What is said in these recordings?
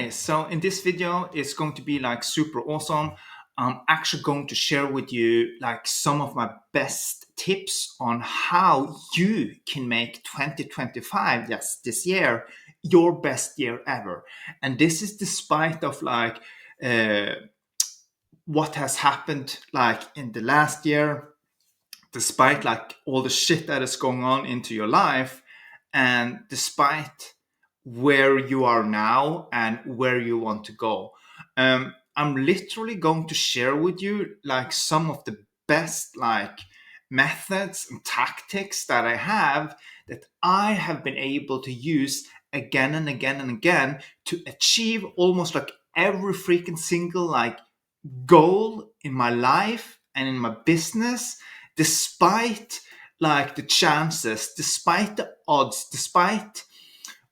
Okay, so in this video, it's going to be like super awesome. I'm actually going to share with you like some of my best tips on how you can make 2025, yes, this year, your best year ever. And this is despite of like uh, what has happened like in the last year, despite like all the shit that is going on into your life, and despite where you are now and where you want to go. I'm literally going to share with you like some of the best like methods and tactics that I have been able to use again and again and again to achieve almost like every freaking single like goal in my life and in my business, despite like the chances, despite the odds, despite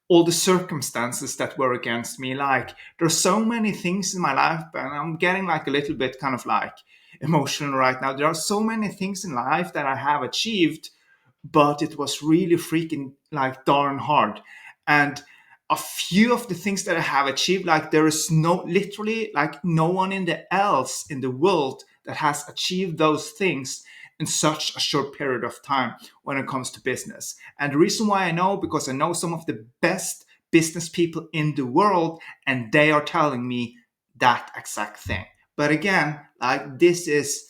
all the circumstances that were against me. Like there's so many things in my life, and I'm getting like a little bit kind of like emotional right now. There are so many things in life that I have achieved, but it was really freaking like darn hard. And a few of the things that I have achieved, like there is literally like no one else in the world that has achieved those things in such a short period of time when it comes to business. And the reason why I know, because I know some of the best business people in the world, and they are telling me that exact thing. But again, like this is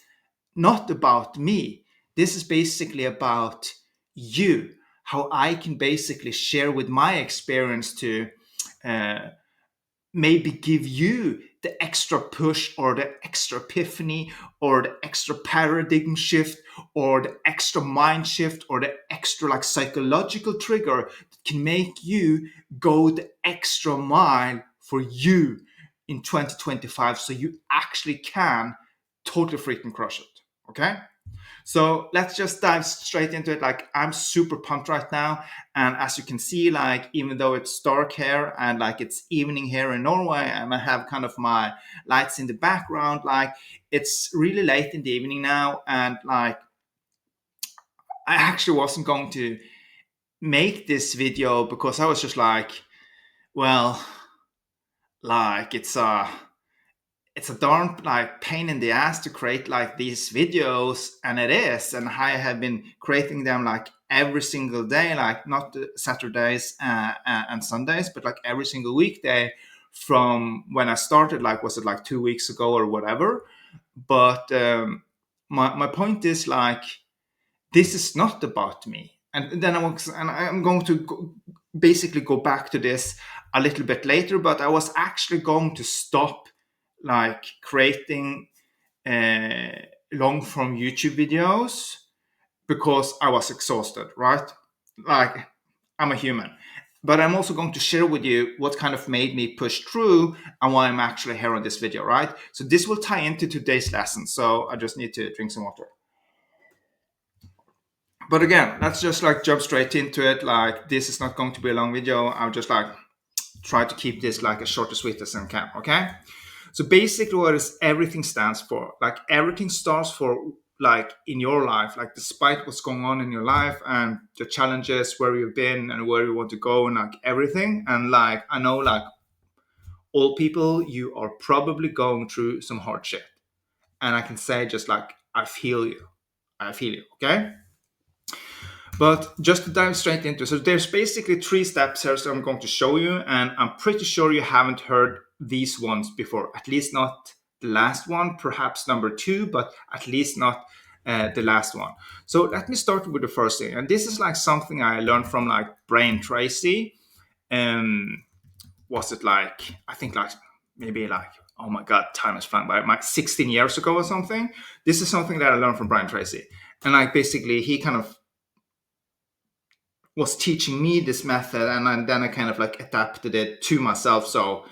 not about me. This is basically about you, how I can basically share with my experience to uh, maybe give you the extra push or the extra epiphany or the extra paradigm shift or the extra mind shift or the extra like psychological trigger that can make you go the extra mile for you in 2025, so you actually can totally freaking crush it. Okay, so let's just dive straight into it. Like I'm super pumped right now. And as you can see, like even though it's dark here and like it's evening here in Norway, and I have kind of my lights in the background, like it's really late in the evening now. And like I actually wasn't going to make this video because I was just like, well, like it's a darn like pain in the ass to create like these videos, and it is, and I have been creating them like every single day, like not the Saturdays and Sundays, but like every single weekday from when I started, like was it like 2 weeks ago or whatever. But my point is like this is not about me. And then I'm going to basically go back to this a little bit later, but I was actually going to stop like creating uh, long form YouTube videos because I was exhausted, right? Like I'm a human. But I'm also going to share with you what kind of made me push through and why I'm actually here on this video, right? So this will tie into today's lesson. So I just need to drink some water. But again, let's just like jump straight into it. Like this is not going to be a long video. I'll just like try to keep this like as short and sweet as I can, okay? So basically what is everything stands for, like everything starts for like in your life, like despite what's going on in your life and the challenges, where you've been and where you want to go and like everything. And like I know like all people, you are probably going through some hard shit. And I can say just like I feel you. I feel you, okay? But just to dive straight into, so there's basically 3 steps here that I'm going to show you, and I'm pretty sure you haven't heard these ones before, at least not the last one, perhaps number 2, but at least not the last one. So let me start with the first thing, and this is like something I learned from like Brian Tracy. Was it like, I think like maybe like, oh my God, time is flying by, like 16 years ago or something. This is something that I learned from Brian Tracy. And like basically he kind of was teaching me this method, and then I kind of like adapted it to myself, so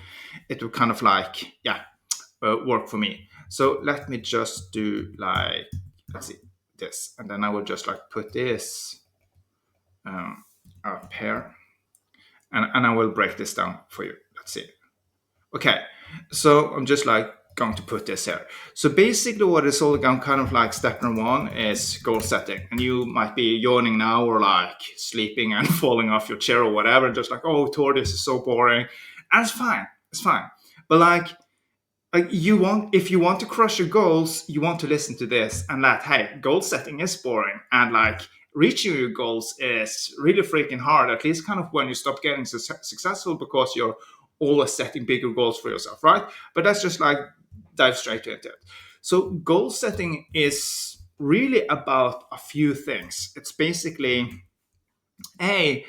it would kind of like work for me. So let me just do like, let's see, this, and then I will just like put this up here, and I will break this down for you. Let's see. Okay, so I'm just like going to put this here. So basically what is all kind of like step number 1 is goal setting. And you might be yawning now or like sleeping and falling off your chair or whatever, just like, oh, Tor, this is so boring. And it's fine. It's fine. But you want, if you want to crush your goals, you want to listen to this, and that, hey, goal setting is boring, and reaching your goals is really freaking hard, at least kind of when you stop getting successful, because you're always setting bigger goals for yourself, right? But that's just dive straight into it. So goal setting is really about a few things. It's basically, hey,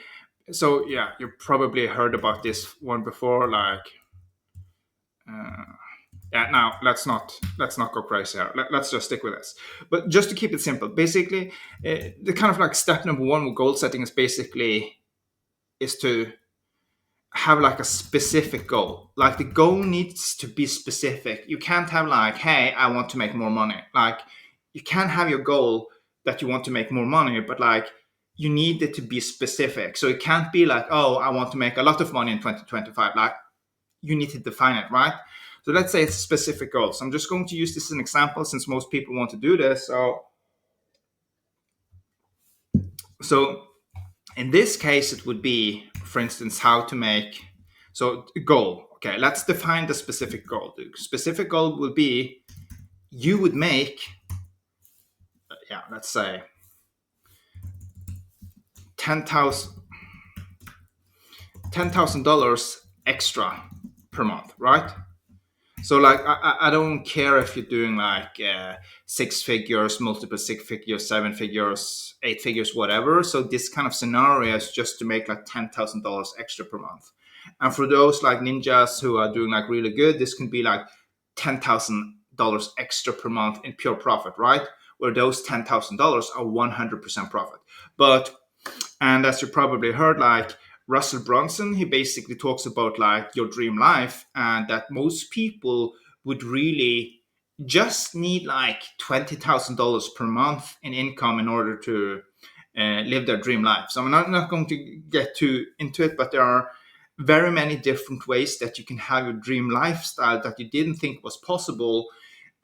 so yeah, you probably heard about this one before, uh, yeah, now let's not go crazy here. Let's just stick with this. But just to keep it simple, basically, the kind of step number one with goal setting is to have a specific goal. Like, the goal needs to be specific. You can't have hey, I want to make more money. You can have your goal that you want to make more money, but you need it to be specific. So it can't be oh, I want to make a lot of money in 2025. You need to define it, right? So let's say it's specific goals. I'm just going to use this as an example, since most people want to do this. So in this case, it would be, for instance, how to make, so goal. Okay, let's define the specific goal. The specific goal would be, you would make, yeah, let's say $10,000 extra per month, right? So I don't care if you're doing six figures, multiple six figures, seven figures, eight figures, whatever. So this kind of scenario is just to make $10,000 extra per month. And for those ninjas who are doing really good, this can be $10,000 extra per month in pure profit, right? Where those $10,000 are 100% profit. And as you probably heard, Russell Brunson, he basically talks about your dream life, and that most people would really just need $20,000 per month in income in order to live their dream life. So I'm not going to get too into it, but there are very many different ways that you can have your dream lifestyle that you didn't think was possible,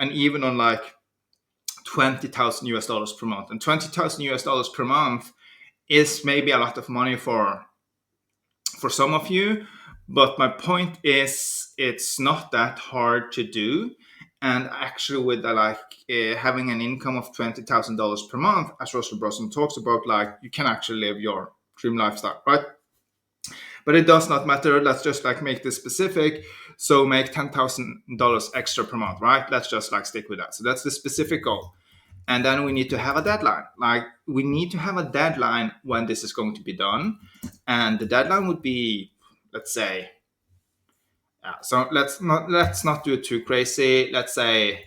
and even on $20,000 per month. And $20,000 per month is maybe a lot of money for some of you, but my point is, it's not that hard to do. And actually, with having an income of $20,000 per month, as Russell Brunson talks about, you can actually live your dream lifestyle, right? But it does not matter. Let's just make this specific. So make $10,000 extra per month, right? Let's just stick with that. So that's the specific goal. And then we need to have a deadline. We need to have a deadline when this is going to be done. And the deadline would be, let's say, so let's not do it too crazy. Let's say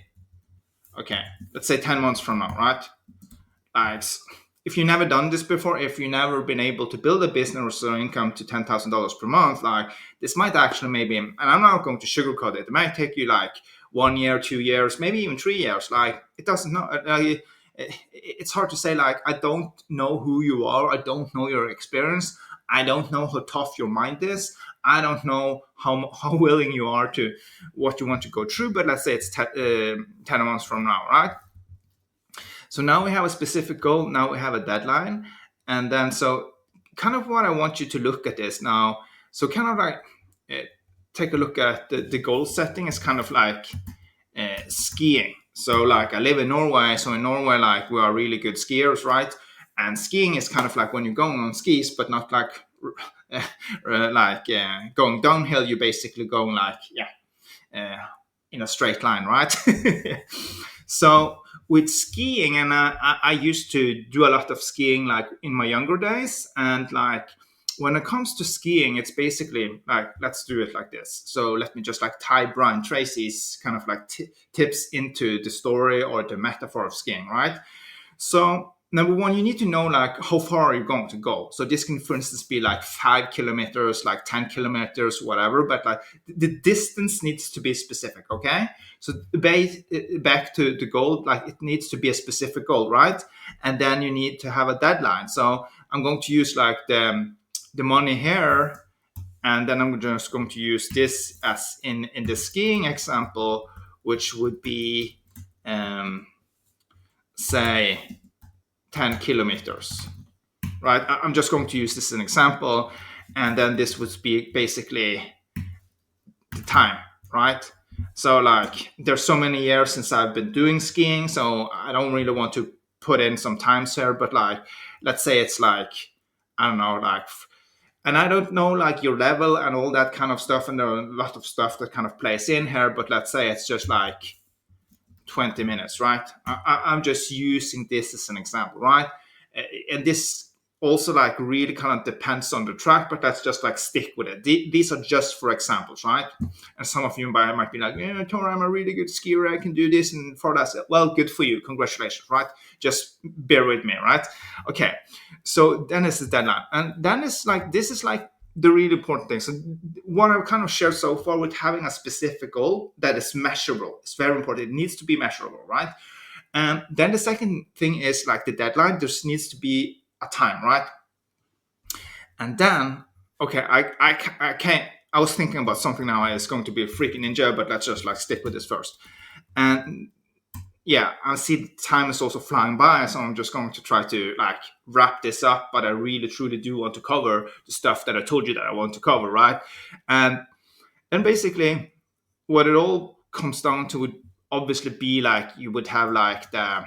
10 months from now, right? If you've never done this before, if you've never been able to build a business or income to $10,000 per month, this might actually maybe, and I'm not going to sugarcoat it, it might take you 1 year, 2 years, maybe even 3 years. It doesn't know. It's hard to say. I don't know who you are. I don't know your experience. I don't know how tough your mind is. I don't know how willing you are to what you want to go through. But let's say it's 10 months from now, right? So now we have a specific goal. Now we have a deadline. And then, so kind of what I want you to look at is now. So kind of take a look at the goal setting is kind of skiing. So I live in Norway. So in Norway, we are really good skiers, right? And skiing is kind of when you're going on skis, but not going downhill. You're basically going in a straight line, right? So with skiing, and I used to do a lot of skiing in my younger days, and when it comes to skiing, it's basically let's do it like this. So let me just tie Brian Tracy's kind of tips into the story or the metaphor of skiing, right? So number one, you need to know how far are you going to go. So this can, for instance, be 5 kilometers, 10 kilometers, whatever. But the distance needs to be specific, okay? So back to the goal, it needs to be a specific goal, right? And then you need to have a deadline. So I'm going to use the money here, and then I'm just going to use this as in the skiing example, which would be say 10 kilometers, right? I'm just going to use this as an example, and then this would be basically time, right? So like there's so many years since I've been doing skiing, so I don't really want to put in some times here, but like let's say it's like I don't know, like and I don't know like your level and all that kind of stuff, and there are a lot of stuff that kind of plays in here, but let's say it's just like 20 minutes, right? I'm just using this as an example, right? And this also like really kind of depends on the track, but let's just like stick with it. These are just for examples, right? And some of you might be like, yeah, Tor, I'm a really good skier. I can do this. And for that, well, good for you. Congratulations, right? Just bear with me, right? Okay. So then is the deadline. And then it's like, this is like the really important thing. So what I've kind of shared so far with having a specific goal that is measurable. It's very important. It needs to be measurable, right? And then the second thing is like the deadline. There needs to be a time, right? And then, okay, I can't. I was thinking about something now. It's going to be a freaking ninja, but let's just like stick with this first. And yeah, I see time is also flying by, so I'm just going to try to like wrap this up. But I really, truly do want to cover the stuff that I told you that I want to cover, right? And then basically, what it all comes down to would obviously be like you would have like uh,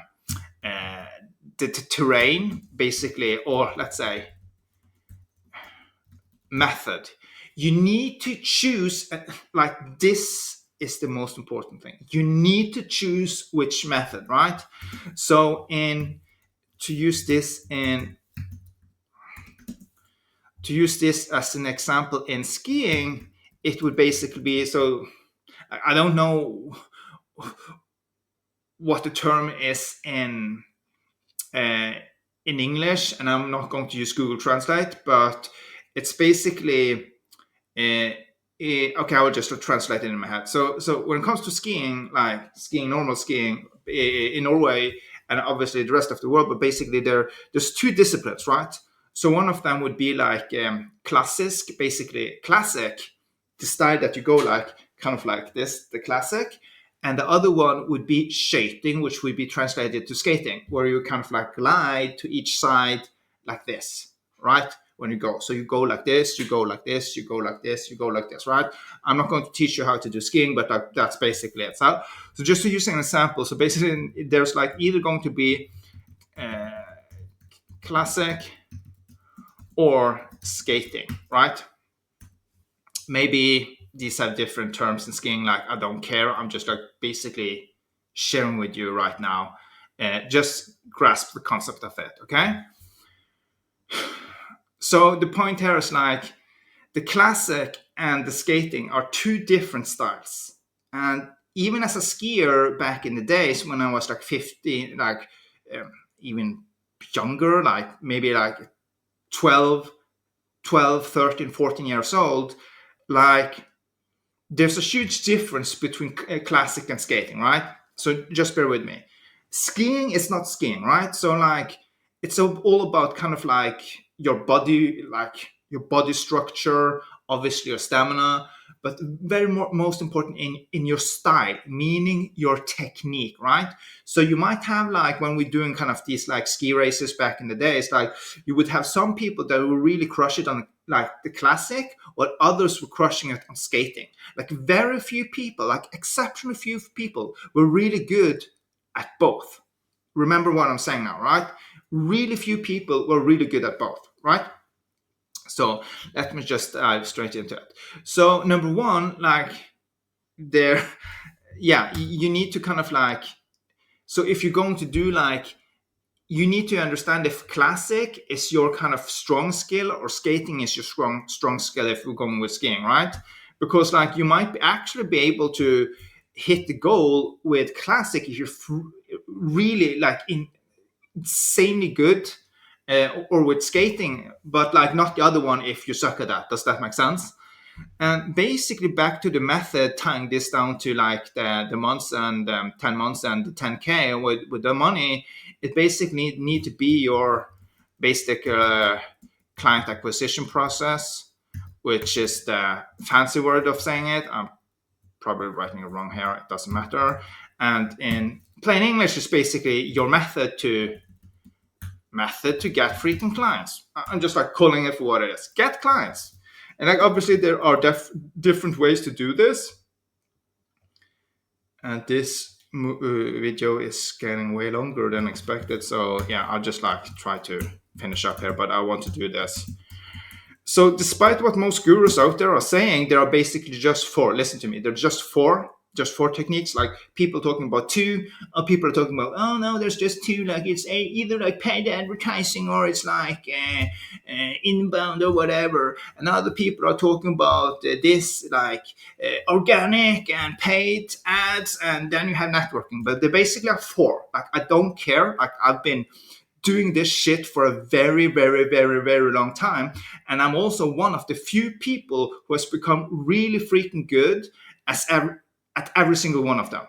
the terrain, basically, or let's say method. You need to choose like this is the most important thing. You need to choose which method, right? So in to use this as an example in skiing, it would basically be so I don't know what the term is uh, in English, and I'm not going to use Google Translate, but it's basically okay. I will just translate it in my head. So when it comes to skiing, like skiing, normal skiing in Norway, and obviously the rest of the world, but basically there's two disciplines, right? So one of them would be like klassisk, basically classic, the style that you go like kind of like this, the classic, and the other one would be skating, which would be translated to skating, where you kind of like glide to each side like this, right? When you go. So you go like this, you go like this, you go like this, you go like this, right? I'm not going to teach you how to do skiing, but that's basically it. So just to use an example, so basically there's like either going to be uh, classic or skating, right? Maybe these have different terms in skiing, like I don't care. I'm just like basically sharing with you right now. Just grasp the concept of it, okay? So the point here is like the classic and the skating are two different styles. And even as a skier back in the days when I was like 15, like even younger, like maybe like 12, 12, 13, 14 years old, like there's a huge difference between classic and skating, right? So just bear with me. Skiing is not skiing, right? So like it's all about kind of like your body, like your body structure, obviously your stamina, but very most important in your style, meaning your technique, right? So you might have like when we're doing kind of these like ski races back in the days, like you would have some people that will really crush it on like the classic, while others were crushing it on skating. Like very few people, like exceptionally few people, were really good at both. Remember what I'm saying now, right? Really few people were really good at both, right? So let me just dive straight into it. So number one, like there, yeah, you need to kind of like, so if you're going to do like, you need to understand if classic is your kind of strong skill or skating is your strong skill if we're going with skiing, right? Because like you might actually be able to hit the goal with classic if you're really like insanely good, or with skating, but like not the other one if you suck at that. Does that make sense? And basically back to the method, tying this down to like the months and 10 months and the 10K with the money, it basically need to be your basic client acquisition process, which is the fancy word of saying it. I'm probably writing it wrong here. It doesn't matter. And in plain English, is basically your method to get freaking clients. I'm just like calling it for what it is. Get clients. And like obviously there are different ways to do this. And this video is getting way longer than expected. So yeah, I'll just like try to finish up here, but I want to do this. So despite what most gurus out there are saying, there are basically just four. Listen to me. There are just four techniques. Like people talking about two, or people are talking about, oh no, there's just two. Like it's either like paid advertising or it's like inbound or whatever. And other people are talking about this like organic and paid ads, and then you have networking. But they basically are four. Like I don't care. Like I've been doing this shit for a very, very, very, very long time. And I'm also one of the few people who has become really freaking good at every single one of them.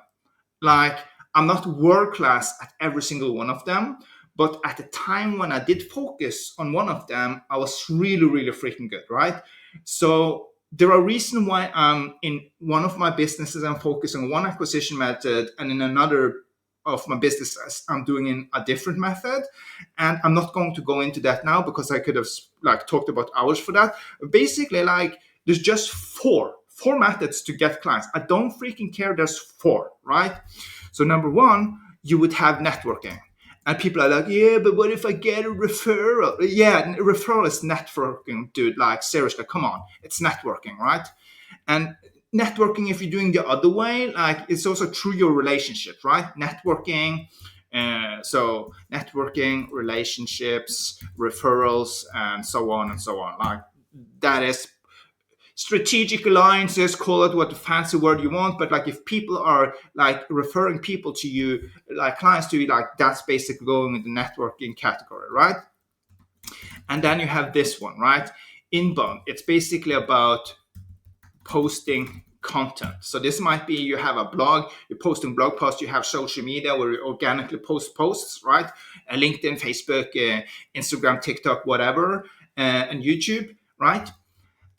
Like, I'm not world class at every single one of them, but at the time when I did focus on one of them, I was really, really freaking good, right? So there are reasons why I'm in one of my businesses, I'm focusing on one acquisition method, and in another of my businesses I'm doing in a different method. And I'm not going to go into that now because I could have like talked about hours for that. Basically, like there's just four methods to get clients. I don't freaking care. There's four, right? So number one, you would have networking. And people are like, yeah, but what if I get a referral? Yeah, referral is networking, dude. Like, seriously, come on. It's networking, right? And networking, if you're doing the other way, like it's also through your relationships, right? Networking. So networking, relationships, referrals, and so on and so on. Like that is strategic alliances, call it what the fancy word you want, but like if people are like referring people to you, like clients to you, like that's basically going in the networking category, right? And then you have this one, right? Inbound. It's basically about posting content. So this might be you have a blog, you're posting blog posts, you have social media where you organically post posts, right? LinkedIn, Facebook, Instagram, TikTok, whatever, and YouTube, right?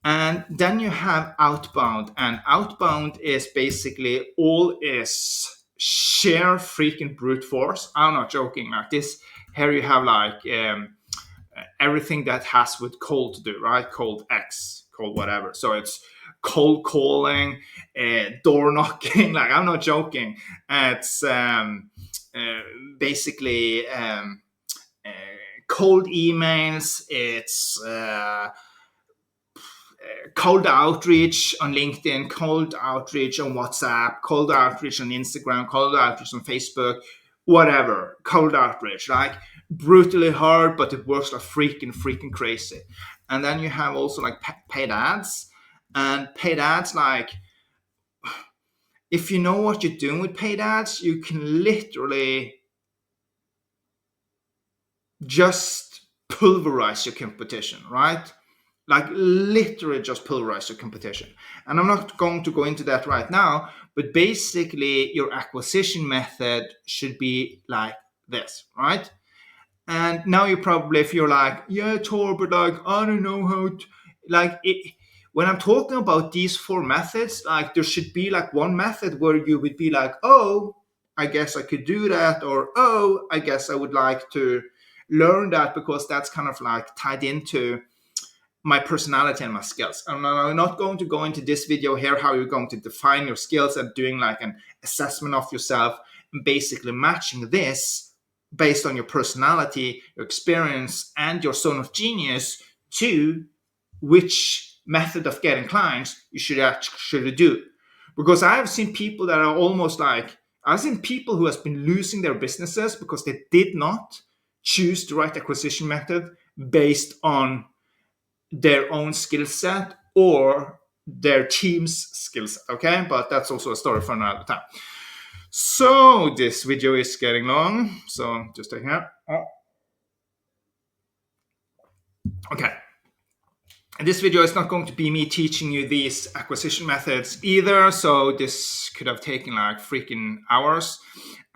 And then you have outbound, and outbound is basically all is sheer freaking brute force. I'm not joking. Like this, here you have like everything that has with cold to do, right? Cold X, cold whatever. So it's cold calling, door knocking. Like I'm not joking. It's basically cold emails. It's cold outreach on LinkedIn, cold outreach on WhatsApp, cold outreach on Instagram, cold outreach on Facebook, whatever, cold outreach, like brutally hard, but it works like freaking crazy. And then you have also like paid ads, and paid ads, like if you know what you're doing with paid ads, you can literally just pulverize your competition, right? Like literally just pulverize your competition. And I'm not going to go into that right now, but basically your acquisition method should be like this, right? And now you probably, if you're like, yeah, Tor, but like, I don't know how to, like it, when I'm talking about these four methods, like there should be like one method where you would be like, oh, I guess I could do that, or oh, I guess I would like to learn that because that's kind of like tied into my personality and my skills. I'm not going to go into this video here how you're going to define your skills and doing like an assessment of yourself and basically matching this based on your personality, your experience, and your zone of genius to which method of getting clients you should actually do. Because I've seen people that are almost like, I've seen people who have been losing their businesses because they did not choose the right acquisition method based on their own skill set or their team's skill set, okay? But that's also a story for another time. So this video is getting long, so just take here. Okay. And this video is not going to be me teaching you these acquisition methods either, so this could have taken like freaking hours.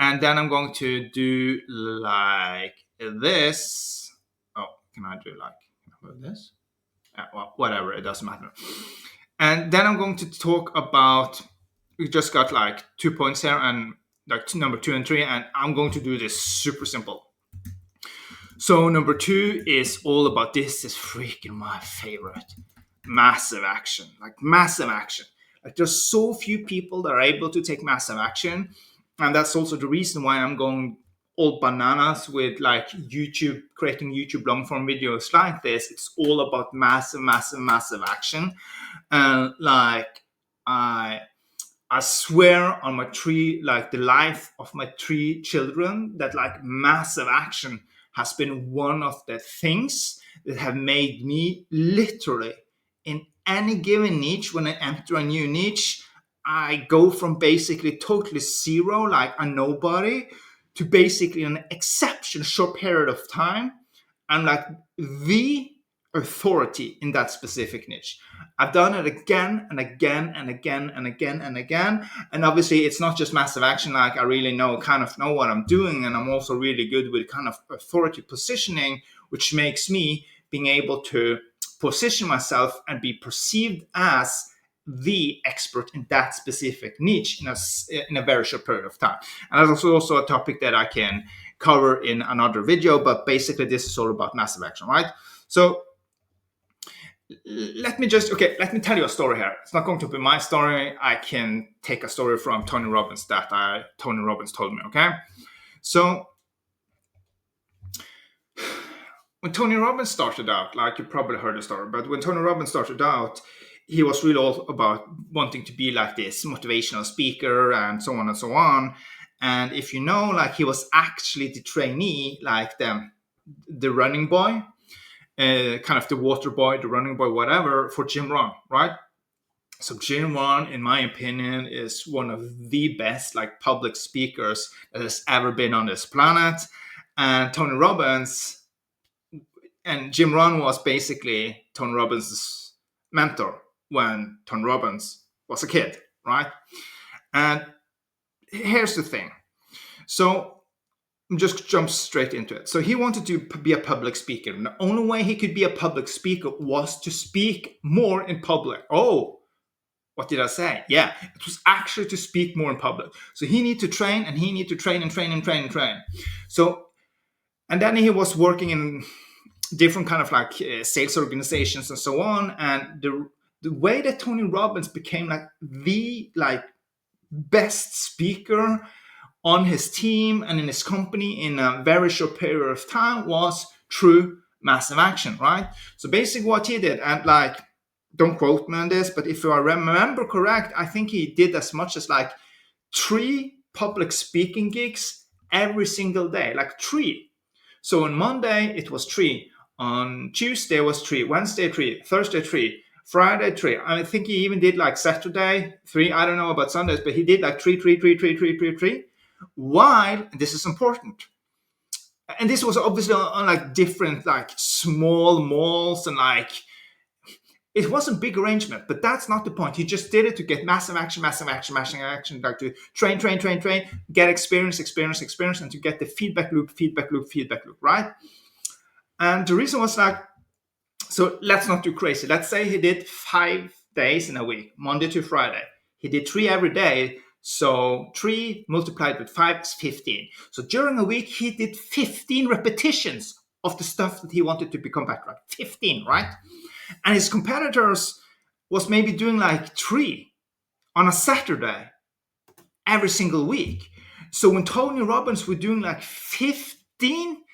And then I'm going to do like this. Oh, can I do this? Well, whatever, it doesn't matter. And then I'm going to talk about, we just got like 2 points here and like number 2 and 3, and I'm going to do this super simple. So number 2 is all about, this is freaking my favorite. massive action, like massive action. Like there's so few people that are able to take massive action, and that's also the reason why I'm going all bananas with like YouTube, creating YouTube long form videos like this. It's all about massive, massive, massive action, and like I I swear on my three, like the life of my three children, that like massive action has been one of the things that have made me literally in any given niche, when I enter a new niche, I go from basically totally zero, like a nobody, to basically an exception short period of time. I'm like the authority in that specific niche. I've done it again and again and again and again and again. And obviously, it's not just massive action. Like I really kind of know what I'm doing, and I'm also really good with kind of authority positioning, which makes me being able to position myself and be perceived as the expert in that specific niche in a very short period of time. And that's also a topic that I can cover in another video. But basically, this is all about massive action, right? So let me tell you a story here. It's not going to be my story. I can take a story from Tony Robbins that Tony Robbins told me. Okay, so when Tony Robbins started out, like you probably heard the story, but when Tony Robbins started out, he was really all about wanting to be like this motivational speaker and so on and so on. And if you know, like he was actually the trainee, like the running boy. Kind of the water boy, the running boy, whatever, for Jim Rohn, right? So Jim Rohn, in my opinion, is one of the best like public speakers that has ever been on this planet. And Tony Robbins, and Jim Rohn was basically Tony Robbins' mentor when Tony Robbins was a kid, right? And here's the thing. So just jump straight into it. So he wanted to be a public speaker. And the only way he could be a public speaker was to speak more in public. Oh, what did I say? Yeah, it was actually to speak more in public. So he needed to train, and he needed to train and train and train and train. So, and then he was working in different kind of like sales organizations and so on. And the way that Tony Robbins became like the like best speaker on his team and in his company in a very short period of time was through massive action, right? So basically what he did, and like, don't quote me on this, but if I remember correct, I think he did as much as like 3 public speaking gigs every single day, like 3. So on Monday, it was 3. On Tuesday was 3, Wednesday 3, Thursday 3, Friday 3. I think he even did like Saturday 3. I don't know about Sundays, but he did like 3, 3, 3, 3, 3, 3, 3. While, and this is important, and this was obviously on like different like small malls, and like it wasn't big arrangement, but that's not the point. He just did it to get massive action, like to train, get experience, and to get the feedback loop, right? And the reason was like, so let's not do crazy. Let's say he did 5 days in a week, Monday to Friday. He did 3 every day. So 3 multiplied with 5 is 15. So during a week, he did 15 repetitions of the stuff that he wanted to become better at. 15, right? And his competitors was maybe doing like 3 on a Saturday every single week. So when Tony Robbins was doing like 15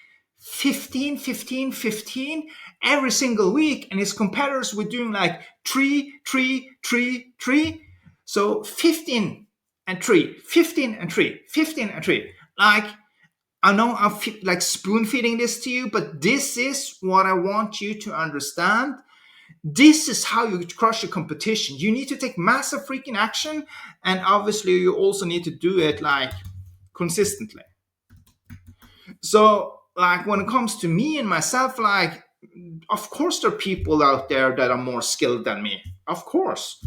every single week, and his competitors were doing like 3. So 15 and 3, 15 and 3, 15 and 3. Like, I know I'm like spoon feeding this to you, but this is what I want you to understand. This is how you crush your competition. You need to take massive freaking action, and obviously you also need to do it like consistently. So like when it comes to me and myself, like of course there are people out there that are more skilled than me. Of course.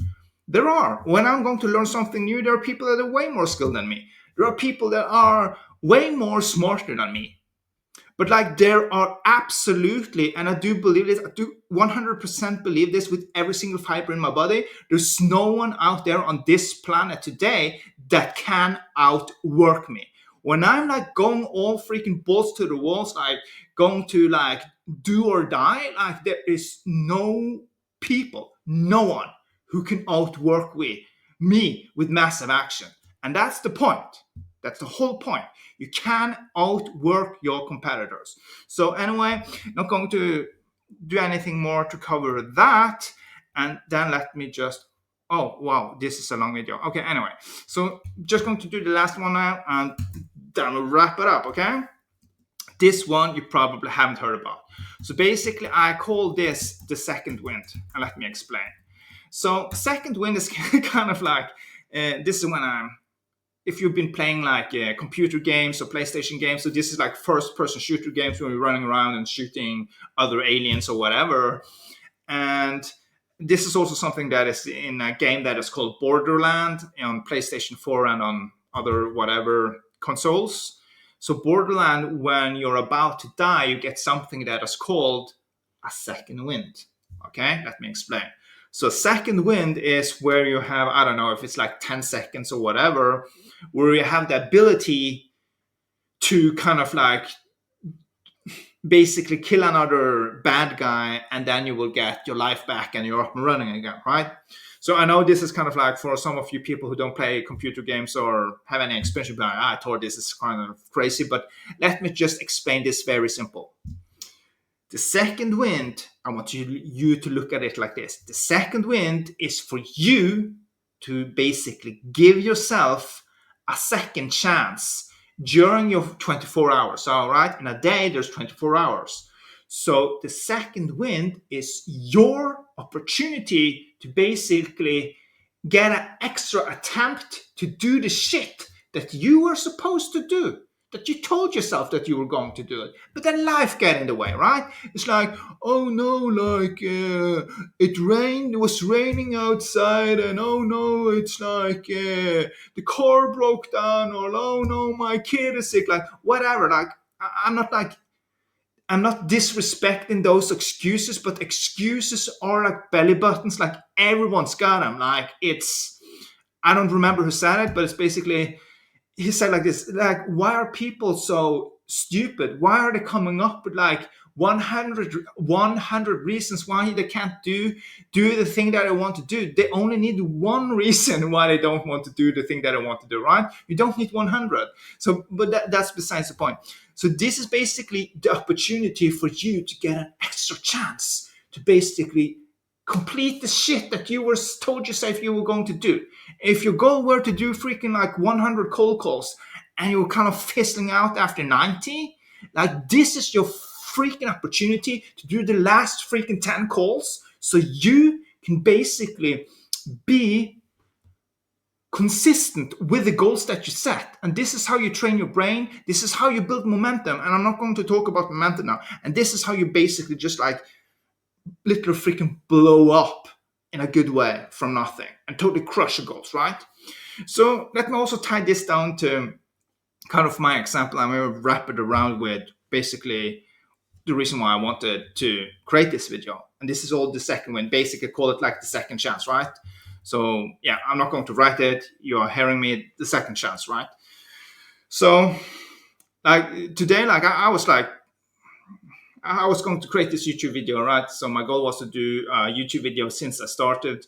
There are. When I'm going to learn something new, there are people that are way more skilled than me. There are people that are way more smarter than me. But like there are absolutely, and I do believe this, I do 100% believe this with every single fiber in my body, there's no one out there on this planet today that can outwork me. When I'm like going all freaking balls to the walls, like going to like do or die, like there is no people, no one who can outwork me with massive action. And that's the point. That's the whole point. You can outwork your competitors. So anyway, not going to do anything more to cover that. And then let me just, oh, wow, this is a long video. Okay, anyway. So just going to do the last one now, and then we'll wrap it up, okay? This one you probably haven't heard about. So basically, I call this the second wind. And let me explain. So second wind is kind of like, this is when if you've been playing like computer games or PlayStation games, so this is like first-person shooter games where you're running around and shooting other aliens or whatever. And this is also something that is in a game that is called Borderland on PlayStation 4 and on other whatever consoles. So Borderland, when you're about to die, you get something that is called a second wind. Okay, let me explain. So second wind is where you have, I don't know if it's like 10 seconds or whatever, where you have the ability to kind of like basically kill another bad guy, and then you will get your life back and you're up and running again, right? So I know this is kind of like for some of you people who don't play computer games or have any experience with that, I thought this is kind of crazy, but let me just explain this very simple. The second wind, I want you to look at it like this. The second wind is for you to basically give yourself a second chance during your 24 hours. All right, in a day, there's 24 hours. So the second wind is your opportunity to basically get an extra attempt to do the shit that you were supposed to do, that you told yourself that you were going to do it, but then life got in the way, right? It's like, oh no, like it was raining outside, and oh no, it's like the car broke down, or oh no, my kid is sick, like whatever. Like I'm not disrespecting those excuses, but excuses are like belly buttons, like everyone's got them. Like I don't remember who said it, but it's basically, he said like this, like, why are people so stupid? Why are they coming up with like 100 reasons why they can't do the thing that they want to do? They only need one reason why they don't want to do the thing that they want to do, right? You don't need 100. So, but that's besides the point. So this is basically the opportunity for you to get an extra chance to basically complete the shit that you were told yourself you were going to do. If your goal were to do freaking like 100 cold calls and you were kind of fizzling out after 90, like this is your freaking opportunity to do the last freaking 10 calls so you can basically be consistent with the goals that you set. And this is how you train your brain. This is how you build momentum. And I'm not going to talk about momentum now. And this is how you basically just like literally freaking blow up in a good way from nothing and totally crush your goals, right? So let me also tie this down to kind of my example. I'm going to wrap it around with basically the reason why I wanted to create this video. And this is all the second one, basically call it like the second chance, right? So yeah, I'm not going to write it. You are hearing me, the second chance, right? So like today, like I was like, I was going to create this YouTube video, right? So my goal was to do a YouTube video since I started.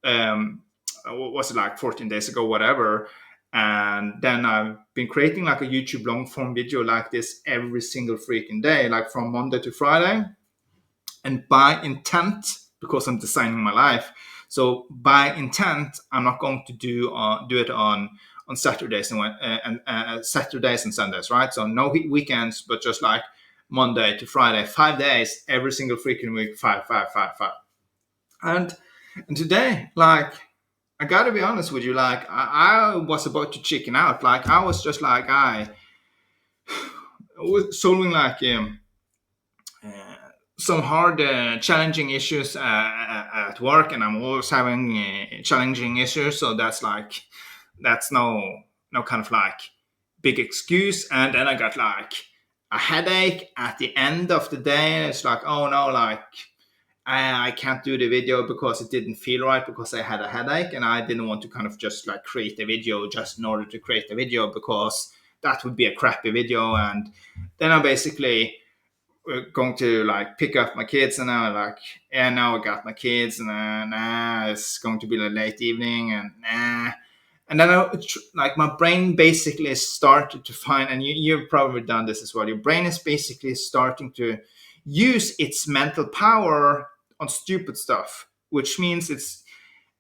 What was it, like 14 days ago, whatever. And then I've been creating like a YouTube long form video like this every single freaking day, like from Monday to Friday. And by intent, because I'm designing my life. So by intent, I'm not going to do it on Saturdays and Saturdays and Sundays, right? So no weekends, but just like Monday to Friday, 5 days, every single freaking week, five. And today, like, I gotta be honest with you, like, I was about to chicken out. Like, I was just like, I was solving like some hard, challenging issues at work, and I'm always having challenging issues. So that's no kind of like big excuse. And then I got like a headache at the end of the day. It's like, oh no, like I can't do the video because it didn't feel right because I had a headache, and I didn't want to kind of just like create a video just in order to create a video because that would be a crappy video. And then I basically going to like pick up my kids, and I like, yeah, now I got my kids, and nah, it's going to be a late evening, and nah. And then like my brain basically started to find, and you've probably done this as well. Your brain is basically starting to use its mental power on stupid stuff, which means it's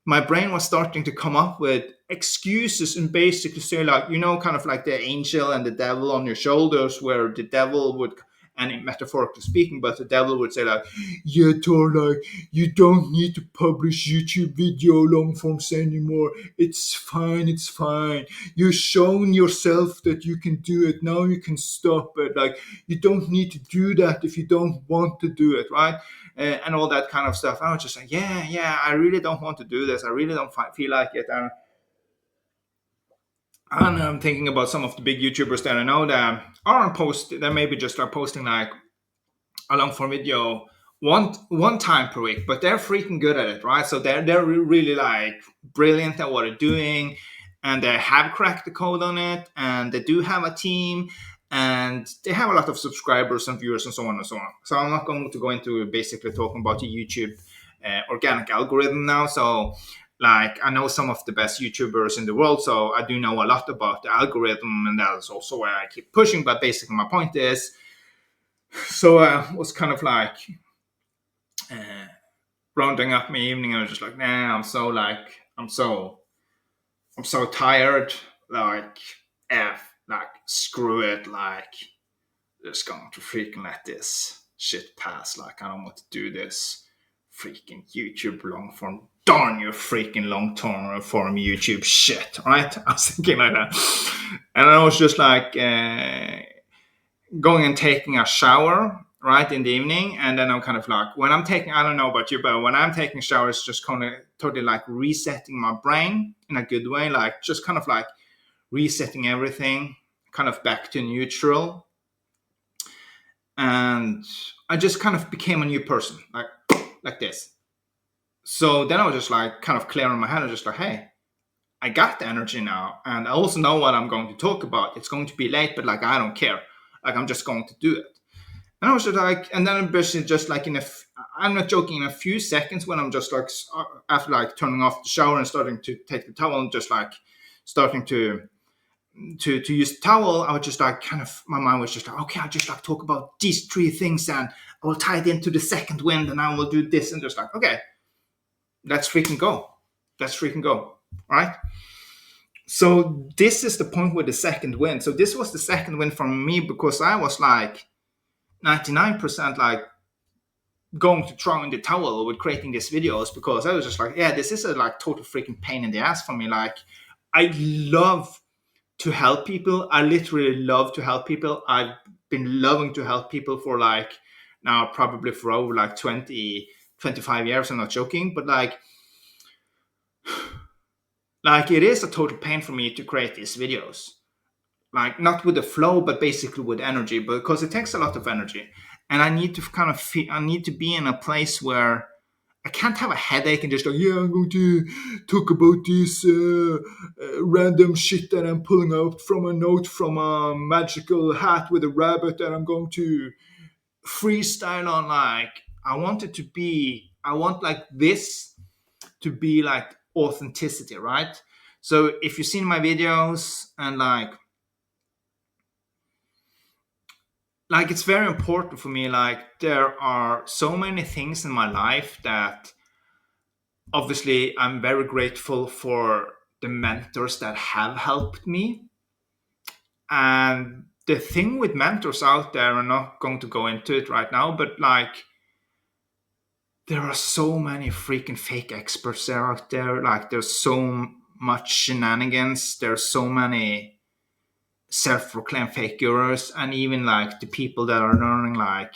my brain was starting to come up with excuses and basically say, like, kind of like the angel and the devil on your shoulders, where the devil would, and metaphorically speaking, but the devil would say, like, yeah, Thor, like, you don't need to publish YouTube video long forms anymore. It's fine, it's fine. You've shown yourself that you can do it. Now you can stop it. Like, you don't need to do that if you don't want to do it, right? And all that kind of stuff. I was just like, yeah, I really don't want to do this. I really don't feel like it. And I'm thinking about some of the big YouTubers that I know that aren't they maybe just are posting like a long form video one time per week, but they're freaking good at it, right? So they're really like brilliant at what they're doing, and they have cracked the code on it, and they do have a team, and they have a lot of subscribers and viewers and so on and so on. So I'm not going to go into basically talking about the YouTube organic algorithm now. So like, I know some of the best YouTubers in the world, so I do know a lot about the algorithm, and that's also where I keep pushing. But basically my point is, so I was kind of like uh, rounding up my evening. I was just like, nah, I'm so tired. Like, like, screw it. Like, just going to freaking let this shit pass. Like, I don't want to do this freaking YouTube long form. Darn you, freaking long form YouTube shit, right? I was thinking like that, and I was just like going and taking a shower right in the evening, and then I'm kind of like, when I'm taking, I don't know about you, but when I'm taking showers, just kind of totally like resetting my brain in a good way, like just kind of like resetting everything kind of back to neutral. And I just kind of became a new person, like this. So then I was just like kind of clearing my head. I was just like, hey, I got the energy now, and I also know what I'm going to talk about. It's going to be late, but like, I don't care. Like, I'm just going to do it. And I was just like, and then basically just like I'm not joking, in a few seconds, when I'm just like, after like turning off the shower and starting to take the towel and just like starting to use the towel, I was just like, kind of, my mind was just like, okay, I'll just like talk about these three things, and I will tie it into the second wind, and I will do this, and just like, okay, let's freaking go. Let's freaking go. Right? So this is the point with the second wind. So this was the second wind for me, because I was like 99% like going to throw in the towel with creating these videos, because I was just like, yeah, this is a like total freaking pain in the ass for me. Like, I love to help people. I literally love to help people. I've been loving to help people for like now probably for over like 25 years. I'm not joking, but like it is a total pain for me to create these videos. Like, not with the flow, but basically with energy, because it takes a lot of energy, and I need to kind of I need to be in a place where I can't have a headache and just like, yeah, I'm going to talk about this random shit that I'm pulling out from a note from a magical hat with a rabbit that I'm going to freestyle on. Like, I want like this to be like authenticity, right? So if you've seen my videos, and like it's very important for me, like there are so many things in my life that obviously I'm very grateful for the mentors that have helped me. And the thing with mentors out there, I'm not going to go into it right now, but like there are so many freaking fake experts there out there. Like, there's so much shenanigans, there's so many self-proclaimed fake gurus, and even like the people that are earning like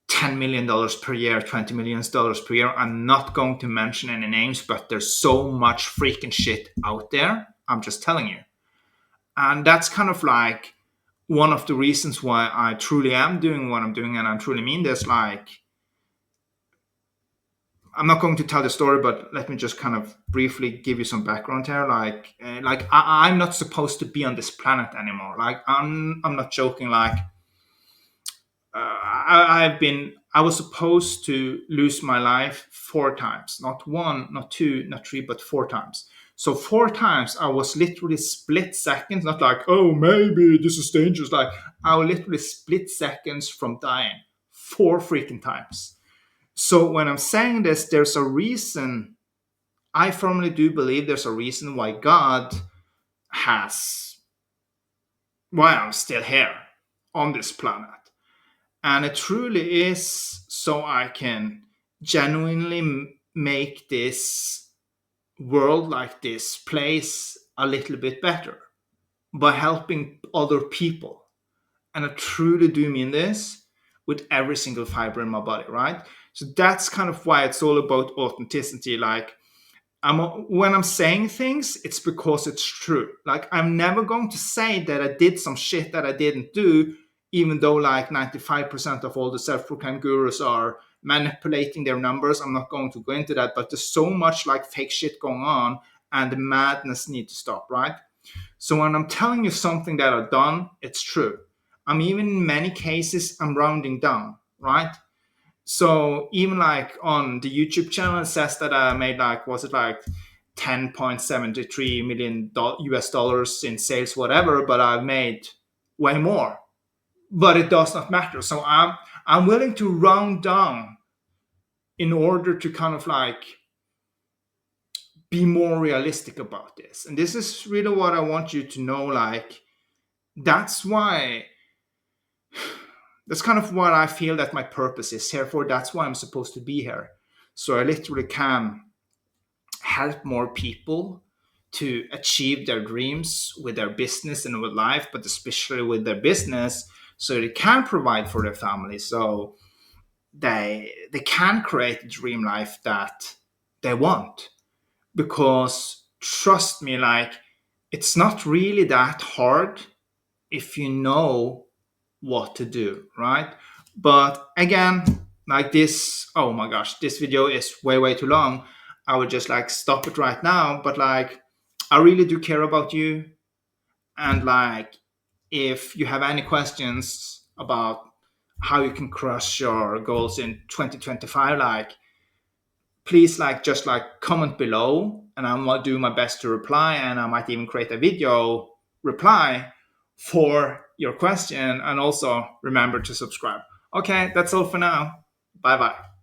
$10 million per year, $20 million per year. I'm not going to mention any names, but there's so much freaking shit out there. I'm just telling you. And that's kind of like one of the reasons why I truly am doing what I'm doing, and I truly mean this. Like, I'm not going to tell the story, but let me just kind of briefly give you some background here. I'm not supposed to be on this planet anymore. Like, I'm not joking. Like, I was supposed to lose my life 4 times, not one, not two, not three, but 4 times. So 4 times I was literally split seconds, not like, oh, maybe this is dangerous. Like, I was literally split seconds from dying 4 freaking times. So when I'm saying this, there's a reason. I firmly do believe there's a reason why God has, why I'm still here on this planet. And it truly is so I can genuinely make this world, like this place, a little bit better by helping other people. And I truly do mean this with every single fiber in my body, right? So that's kind of why it's all about authenticity. Like, when I'm saying things, it's because it's true. Like, I'm never going to say that I did some shit that I didn't do, even though like 95% of all the self-proclaimed gurus are manipulating their numbers. I'm not going to go into that, but there's so much like fake shit going on, and the madness needs to stop, right? So when I'm telling you something that I've done, it's true. I'm even in many cases I'm rounding down, right? So even like on the YouTube channel, it says that I made like, was it like 10.73 million US dollars in sales, whatever, but I've made way more. But it does not matter. So I'm willing to round down in order to kind of like be more realistic about this. And this is really what I want you to know. Like, that's why, that's kind of what I feel that my purpose is here for. That's why I'm supposed to be here. So I literally can help more people to achieve their dreams with their business and with life, but especially with their business, so they can provide for their family, so they can create the dream life that they want. Because trust me, like, it's not really that hard if you know what to do, right? But again, like this, oh my gosh, this video is way too long. I would just like stop it right now. But like, I really do care about you. And like, if you have any questions about how you can crush your goals in 2025, like, please like just like comment below, and I'm gonna do my best to reply, and I might even create a video reply for your question. And also remember to subscribe. Okay, that's all for now. Bye bye.